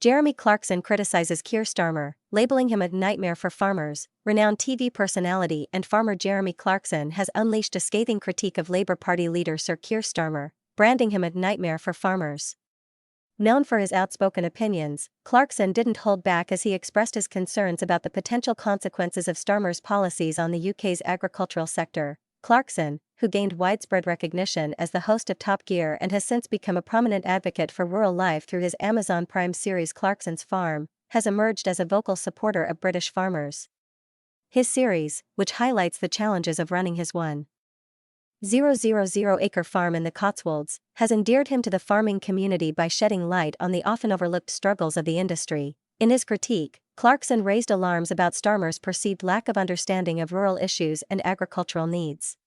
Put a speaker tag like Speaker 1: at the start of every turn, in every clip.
Speaker 1: Jeremy Clarkson criticizes Keir Starmer, labeling him a nightmare for farmers. Renowned TV personality and farmer Jeremy Clarkson has unleashed a scathing critique of Labour Party leader Sir Keir Starmer, branding him a nightmare for farmers. Known for his outspoken opinions, Clarkson didn't hold back as he expressed his concerns about the potential consequences of Starmer's policies on the UK's agricultural sector. Clarkson, who gained widespread recognition as the host of Top Gear and has since become a prominent advocate for rural life through his Amazon Prime series Clarkson's Farm, has emerged as a vocal supporter of British farmers. His series, which highlights the challenges of running his 1,000-acre farm in the Cotswolds, has endeared him to the farming community by shedding light on the often overlooked struggles of the industry. In his critique, Clarkson raised alarms about Starmer's perceived lack of understanding of rural issues and agricultural needs.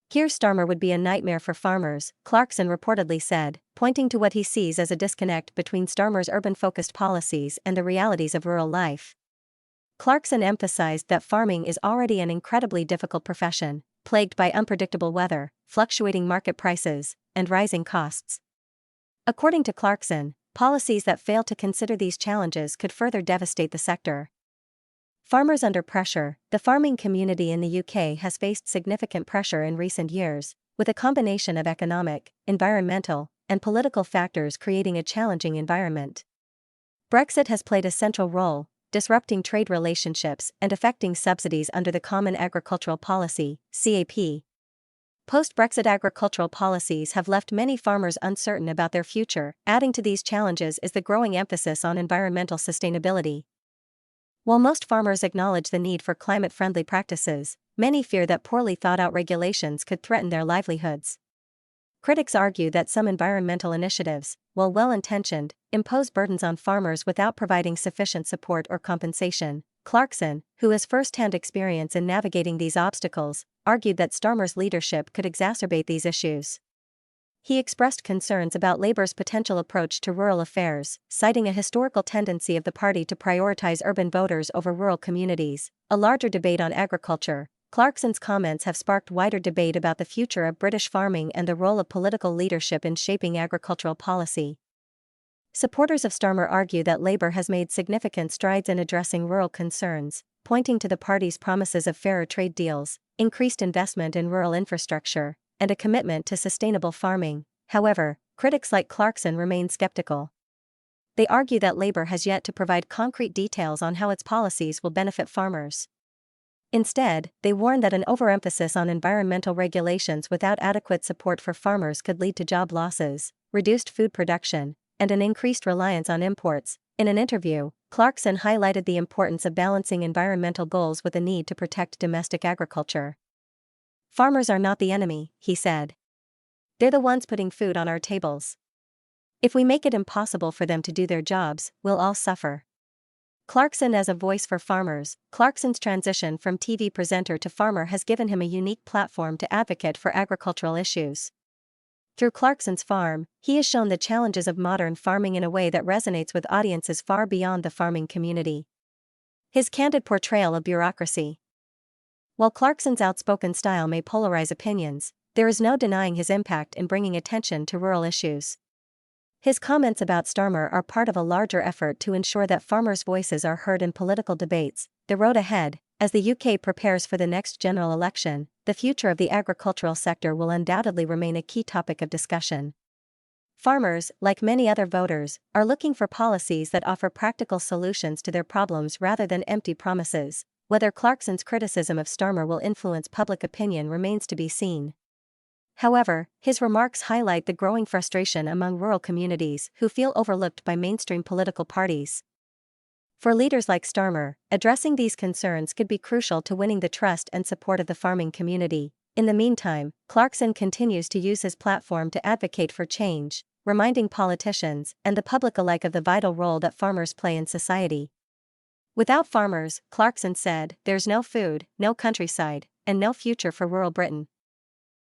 Speaker 1: Keir Starmer would be a nightmare for farmers, Clarkson reportedly said, pointing to what he sees as a disconnect between Starmer's urban-focused policies and the realities of rural life. Clarkson emphasized that farming is already an incredibly difficult profession, plagued by unpredictable weather, fluctuating market prices, and rising costs. According to Clarkson, policies that fail to consider these challenges could further devastate the sector. Farmers under pressure. The farming community in the UK has faced significant pressure in recent years, with a combination of economic, environmental, and political factors creating a challenging environment. Brexit has played a central role, disrupting trade relationships and affecting subsidies under the Common Agricultural Policy, CAP. Post-Brexit agricultural policies have left many farmers uncertain about their future. Adding to these challenges is the growing emphasis on environmental sustainability. While most farmers acknowledge the need for climate-friendly practices, many fear that poorly thought-out regulations could threaten their livelihoods. Critics argue that some environmental initiatives, while well-intentioned, impose burdens on farmers without providing sufficient support or compensation. Clarkson, who has first-hand experience in navigating these obstacles, argued that Starmer's leadership could exacerbate these issues. He expressed concerns about Labour's potential approach to rural affairs, citing a historical tendency of the party to prioritize urban voters over rural communities. A larger debate on agriculture. Clarkson's comments have sparked wider debate about the future of British farming and the role of political leadership in shaping agricultural policy. Supporters of Starmer argue that Labour has made significant strides in addressing rural concerns, pointing to the party's promises of fairer trade deals, increased investment in rural infrastructure, and a commitment to sustainable farming. However, critics like Clarkson remain skeptical. They argue that Labour has yet to provide concrete details on how its policies will benefit farmers. Instead, they warn that an overemphasis on environmental regulations without adequate support for farmers could lead to job losses, reduced food production, and an increased reliance on imports. In an interview, Clarkson highlighted the importance of balancing environmental goals with the need to protect domestic agriculture. Farmers are not the enemy, he said. They're the ones putting food on our tables. If we make it impossible for them to do their jobs, we'll all suffer. Clarkson as a voice for farmers. Clarkson's transition from TV presenter to farmer has given him a unique platform to advocate for agricultural issues. Through Clarkson's Farm, he has shown the challenges of modern farming in a way that resonates with audiences far beyond the farming community. His candid portrayal of bureaucracy. While Clarkson's outspoken style may polarize opinions, there is no denying his impact in bringing attention to rural issues. His comments about Starmer are part of a larger effort to ensure that farmers' voices are heard in political debates. The road ahead. As the UK prepares for the next general election, the future of the agricultural sector will undoubtedly remain a key topic of discussion. Farmers, like many other voters, are looking for policies that offer practical solutions to their problems rather than empty promises. Whether Clarkson's criticism of Starmer will influence public opinion remains to be seen. However, his remarks highlight the growing frustration among rural communities who feel overlooked by mainstream political parties. For leaders like Starmer, addressing these concerns could be crucial to winning the trust and support of the farming community. In the meantime, Clarkson continues to use his platform to advocate for change, reminding politicians and the public alike of the vital role that farmers play in society. Without farmers, Clarkson said, there's no food, no countryside, and no future for rural Britain.